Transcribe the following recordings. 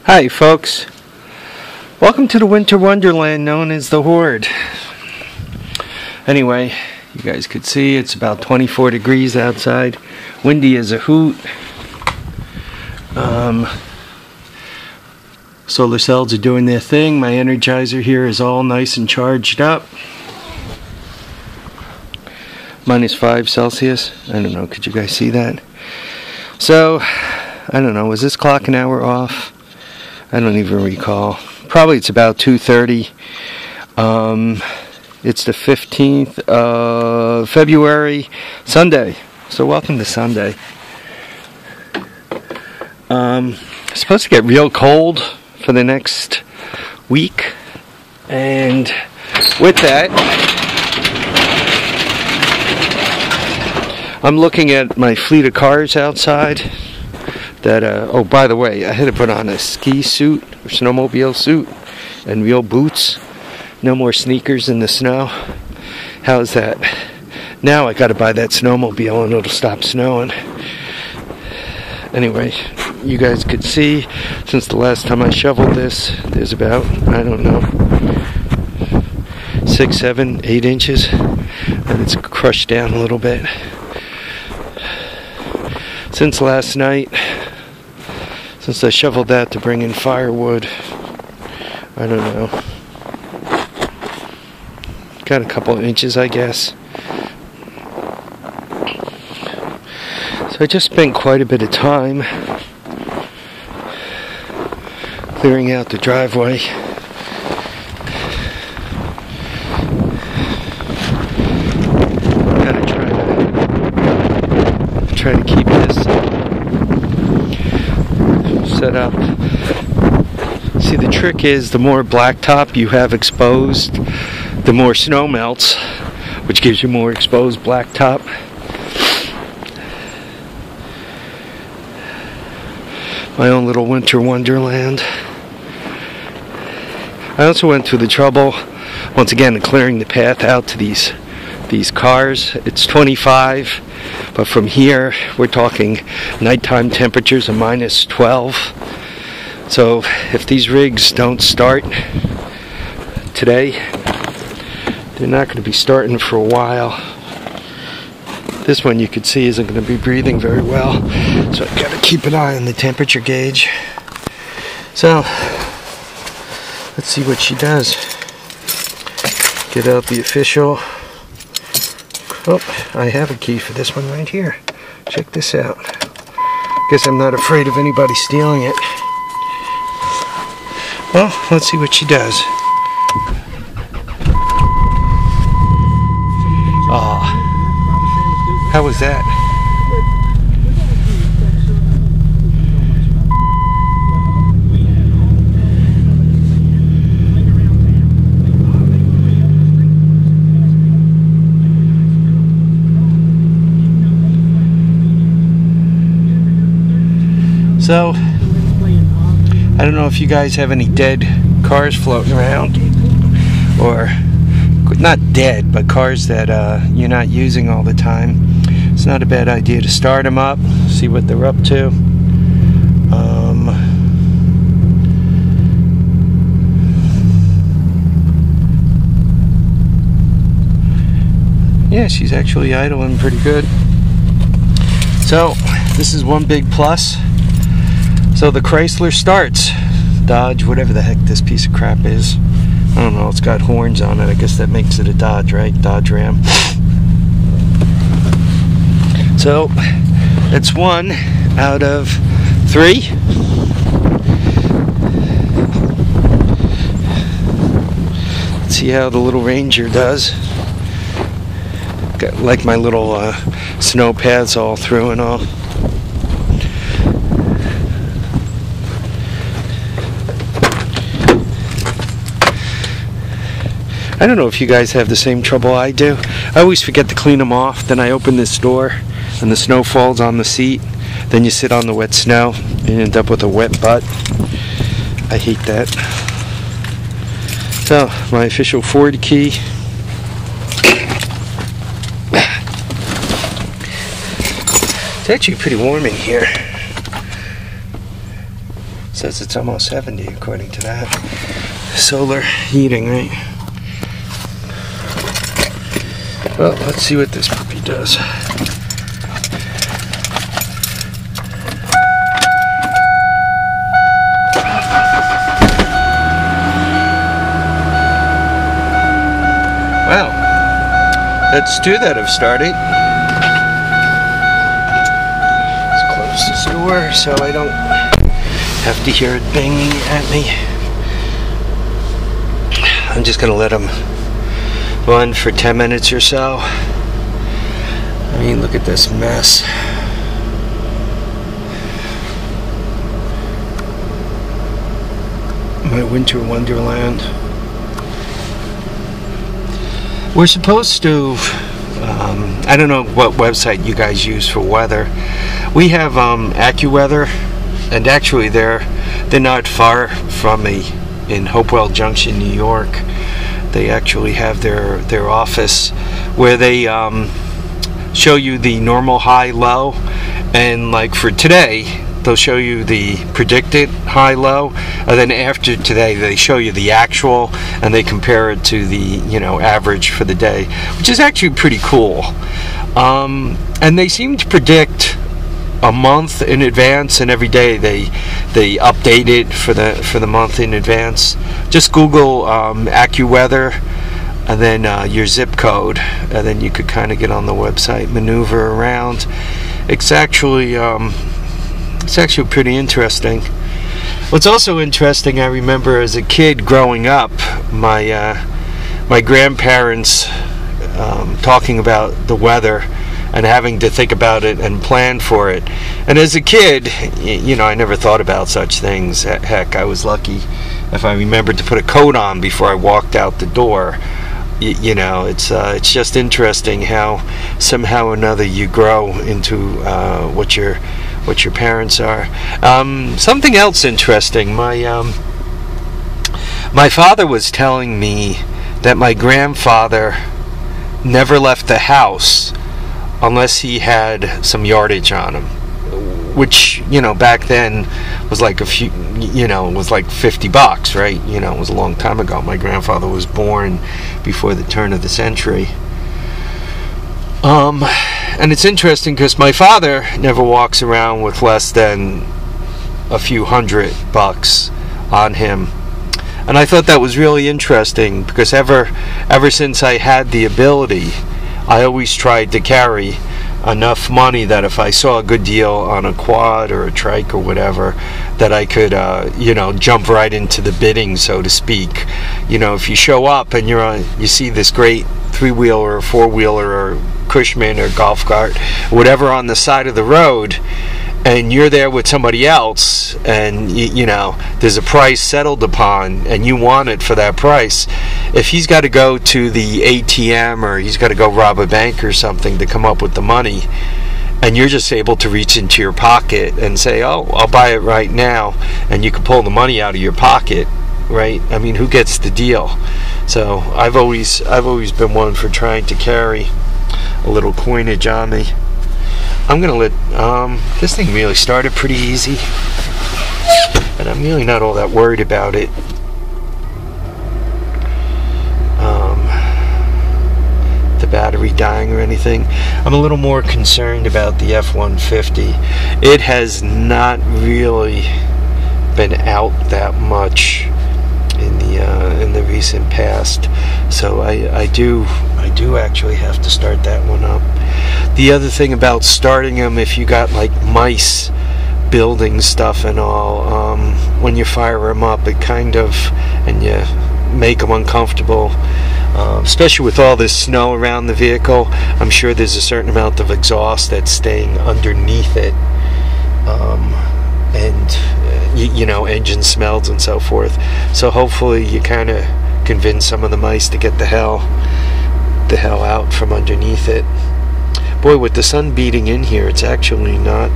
Hi folks, welcome to the winter wonderland known as the Horde. Anyway, you guys could see it's about 24 degrees outside, windy as a hoot. Solar cells are doing their thing. My Energizer here is all nice and charged up. -5 Celsius. I don't know, could you guys see that? So, I don't know, was this clock an hour off? I don't even recall. Probably it's about 2:30. It's the 15th of February, Sunday. So welcome to Sunday. It's supposed to get real cold for the next week. And with that, I'm looking at my fleet of cars outside. That oh, by the way, I had to put on a ski suit or snowmobile suit and real boots. No more sneakers in the snow. How's that? Now I got to buy that snowmobile and it'll stop snowing. Anyway, you guys could see since the last time I shoveled this, there's about, I don't know, 6, 7, 8 inches, and it's crushed down a little bit. Since last night, since I shoveled that to bring in firewood, I don't know, got a couple of inches, I guess. So I just spent quite a bit of time clearing out the driveway. Gotta try to keep this set up. See, the trick is the more blacktop you have exposed, the more snow melts, which gives you more exposed blacktop. My own little winter wonderland. I also went through the trouble, once again, of clearing the path out to these cars. It's 25, but from here we're talking nighttime temperatures of -12. So if these rigs don't start today, they're not going to be starting for a while. This one you could see isn't going to be breathing very well, so I've got to keep an eye on the temperature gauge. So let's see what she does. Get out the official. Oh, I have a key for this one right here. Check this out. Guess I'm not afraid of anybody stealing it. Well, let's see what she does. How was that? So, I don't know if you guys have any dead cars floating around, or not dead, but cars that you're not using all the time. It's not a bad idea to start them up, see what they're up to. Yeah, she's actually idling pretty good. So, this is one big plus. So the Chrysler starts. Dodge, whatever the heck this piece of crap is. I don't know, it's got horns on it. I guess that makes it a Dodge, right? Dodge Ram. So, it's 1 out of 3. Let's see how the little Ranger does. Got like my little snow paths all through and all. I don't know if you guys have the same trouble I do. I always forget to clean them off. Then I open this door and the snow falls on the seat. Then you sit on the wet snow and you end up with a wet butt. I hate that. So, my official Ford key. It's actually pretty warm in here. Says it's almost 70 according to that. Solar heating, right? Well, let's see what this puppy does. Well, that's two that have started. Let's close this door so I don't have to hear it banging at me. I'm just going to let them run for 10 minutes or so. I mean, look at this mess. My winter wonderland. We're supposed to, I don't know what website you guys use for weather. We have AccuWeather, and actually they're not far from me in Hopewell Junction, New York. They actually have their office where they show you the normal high low, and like for today they'll show you the predicted high low, and then after today they show you the actual, and they compare it to the, you know, average for the day, which is actually pretty cool. And they seem to predict a month in advance, and every day they update it for the month in advance. Just Google AccuWeather and then your zip code, and then you could kind of get on the website, maneuver around. It's actually pretty interesting. What's also interesting, I remember as a kid growing up, my grandparents talking about the weather and having to think about it and plan for it. And as a kid, you know, I never thought about such things. Heck, I was lucky if I remembered to put a coat on before I walked out the door. You know, it's just interesting how somehow or another you grow into what your parents are. Something else interesting. My father was telling me that my grandfather never left the house unless he had some yardage on him, which, you know, back then was like a few, you know, was like $50, right? You know, it was a long time ago. My grandfather was born before the turn of the century. And it's interesting because my father never walks around with less than a few $100 on him. And I thought that was really interesting because ever since I had the ability, I always tried to carry enough money that if I saw a good deal on a quad or a trike or whatever, that I could, you know, jump right into the bidding, so to speak. You know, if you show up and you see this great three-wheeler or four-wheeler or Cushman or golf cart, whatever on the side of the road, and you're there with somebody else, and you know there's a price settled upon, and you want it for that price. If he's got to go to the ATM or he's got to go rob a bank or something to come up with the money, and you're just able to reach into your pocket and say, "Oh, I'll buy it right now," and you can pull the money out of your pocket, right? I mean, who gets the deal? So I've always been one for trying to carry a little coinage on me. I'm gonna let this thing really started pretty easy, and I'm really not all that worried about it. The battery dying or anything. I'm a little more concerned about the F-150. It has not really been out that much in the recent past, so I do actually have to start that one up. The other thing about starting them, if you got like mice building stuff and all, when you fire them up, it kind of, and you make them uncomfortable, especially with all this snow around the vehicle. I'm sure there's a certain amount of exhaust that's staying underneath it, and you know, engine smells and so forth. So hopefully you kind of convince some of the mice to get the hell out from underneath it. Boy, with the sun beating in here, it's actually not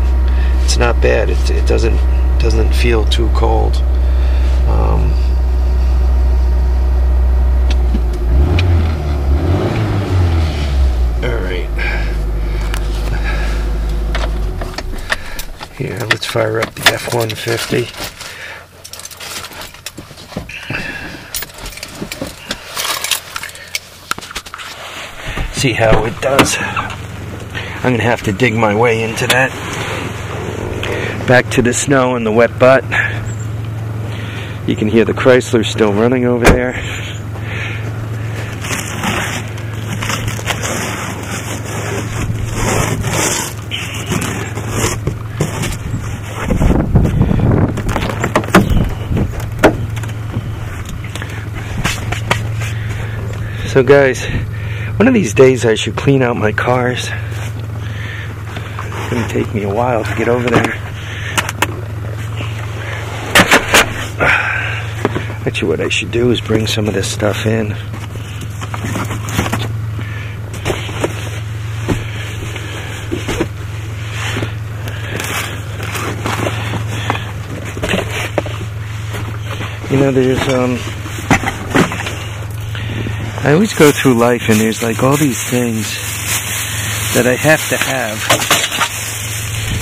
bad. It doesn't feel too cold. Alright. Here, let's fire up the F-150. see how it does. I'm gonna have to dig my way into that. Back to the snow and the wet butt. You can hear the Chrysler still running over there. So guys, one of these days I should clean out my cars. It's gonna take me a while to get over there. Actually, what I should do is bring some of this stuff in. You know, there's I always go through life and there's like all these things that I have to have.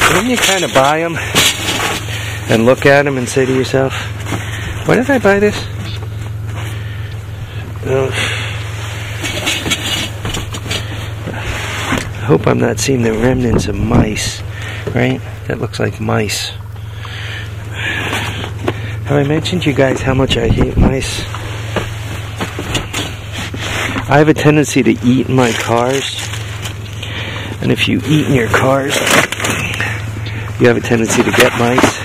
And then you kind of buy them and look at them and say to yourself, why did I buy this? I hope I'm not seeing the remnants of mice, right? That looks like mice. Have I mentioned to you guys how much I hate mice? I have a tendency to eat in my cars. And if you eat in your cars, you have a tendency to get mice.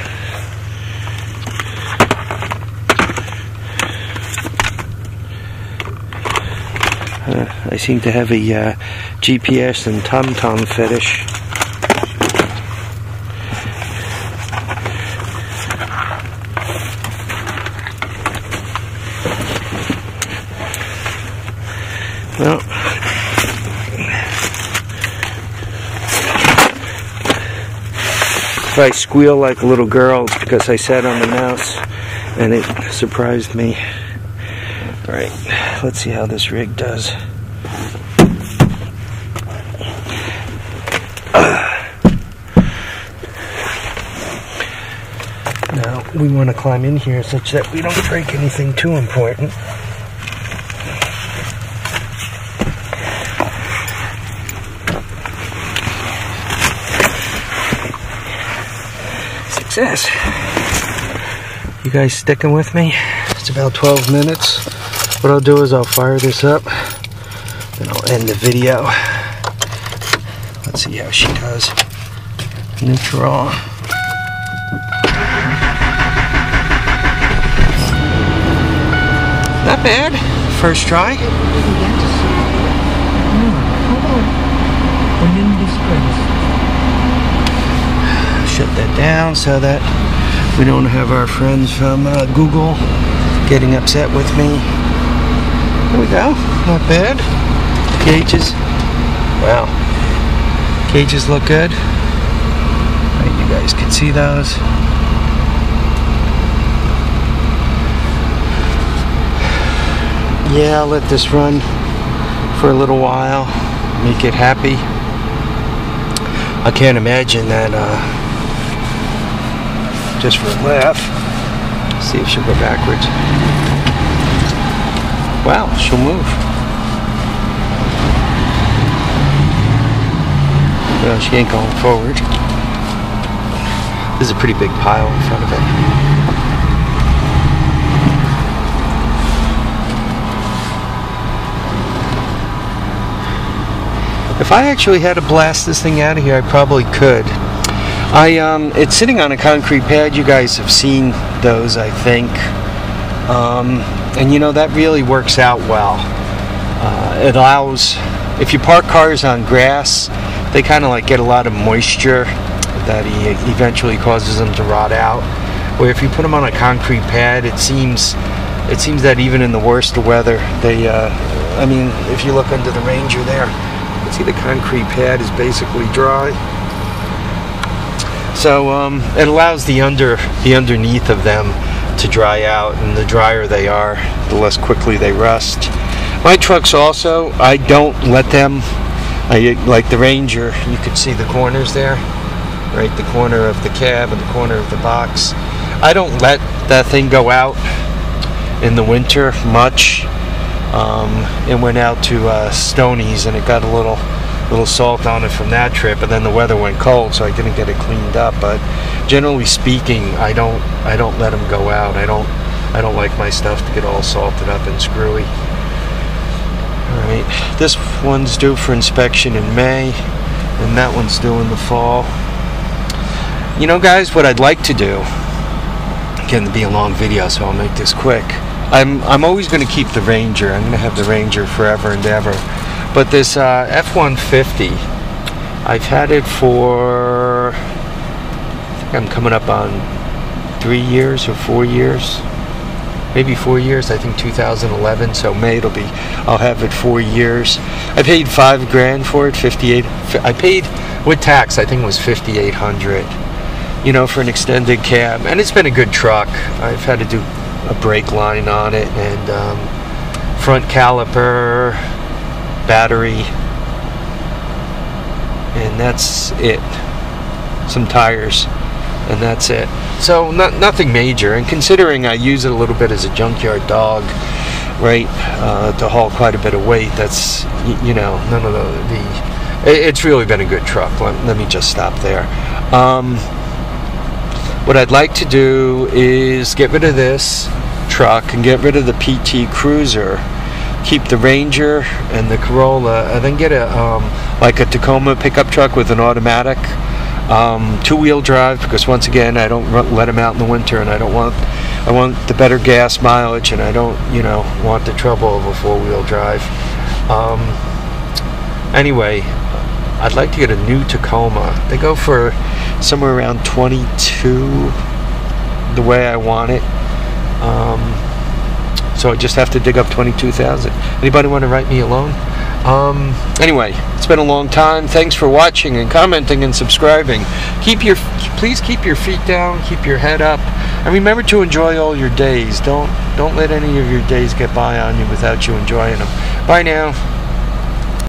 I seem to have a GPS and TomTom fetish. Well, if I squeal like a little girl, it's because I sat on the mouse and it surprised me. Alright, let's see how this rig does. Now, we want to climb in here such that we don't break anything too important. Success. You guys sticking with me? It's about 12 minutes. What I'll do is I'll fire this up, then I'll end the video. Let's see how she does. Neutral. Not bad. First try. Shut that down so that we don't have our friends from Google getting upset with me. There we go. Not bad. Gauges. Wow. Gauges look good. Right, you guys can see those. Yeah, I'll let this run for a little while. Make it happy. I can't imagine that, just for a laugh. See if she'll go backwards. Wow, she'll move. Well, she ain't going forward. There's a pretty big pile in front of it. If I actually had to blast this thing out of here, I probably could. It's sitting on a concrete pad. You guys have seen those, I think. And you know, that really works out well. It allows, if you park cars on grass, they kind of like get a lot of moisture that eventually causes them to rot out. Where if you put them on a concrete pad, it seems that even in the worst of weather, they, I mean, if you look under the Ranger there, you can see the concrete pad is basically dry. So it allows the underneath of them to dry out, and the drier they are, the less quickly they rust. My trucks also, I don't let them, like the Ranger, you could see the corners there, right? The corner of the cab and the corner of the box. I don't let that thing go out in the winter much. and went out to Stoney's, and it got a little salt on it from that trip, and then the weather went cold, so I didn't get it cleaned up. But generally speaking, I don't let them go out. I don't like my stuff to get all salted up and screwy. Alright, this one's due for inspection in May, and that one's due in the fall. You know, guys, what I'd like to do, again, to be a long video, so I'll make this quick. I'm always going to keep the Ranger. I'm going to have the Ranger forever and ever. But this F-150, I've had it for, I think I'm coming up on 3 years or 4 years. Maybe 4 years, I think 2011, so May I'll have it 4 years. I paid $5 grand for it, 58. I paid, with tax, I think it was 5,800, you know, for an extended cab. And it's been a good truck. I've had to do a brake line on it, and front caliper, battery, and that's it. Some tires, and that's it. So nothing major, and considering I use it a little bit as a junkyard dog, right, to haul quite a bit of weight, that's, you know, none of it's really been a good truck. Let me just stop there. What I'd like to do is get rid of this truck and get rid of the PT Cruiser, keep the Ranger and the Corolla, and then get like a Tacoma pickup truck with an automatic, 2-wheel drive, because once again, I don't let them out in the winter, and I want the better gas mileage, and I don't, you know, want the trouble of a 4-wheel drive. Anyway, I'd like to get a new Tacoma. They go for somewhere around 22, the way I want it. So I just have to dig up 22,000. Anybody want to write me a loan? Anyway, it's been a long time. Thanks for watching and commenting and subscribing. Please keep your feet down, keep your head up, and remember to enjoy all your days. Don't let any of your days get by on you without you enjoying them. Bye now.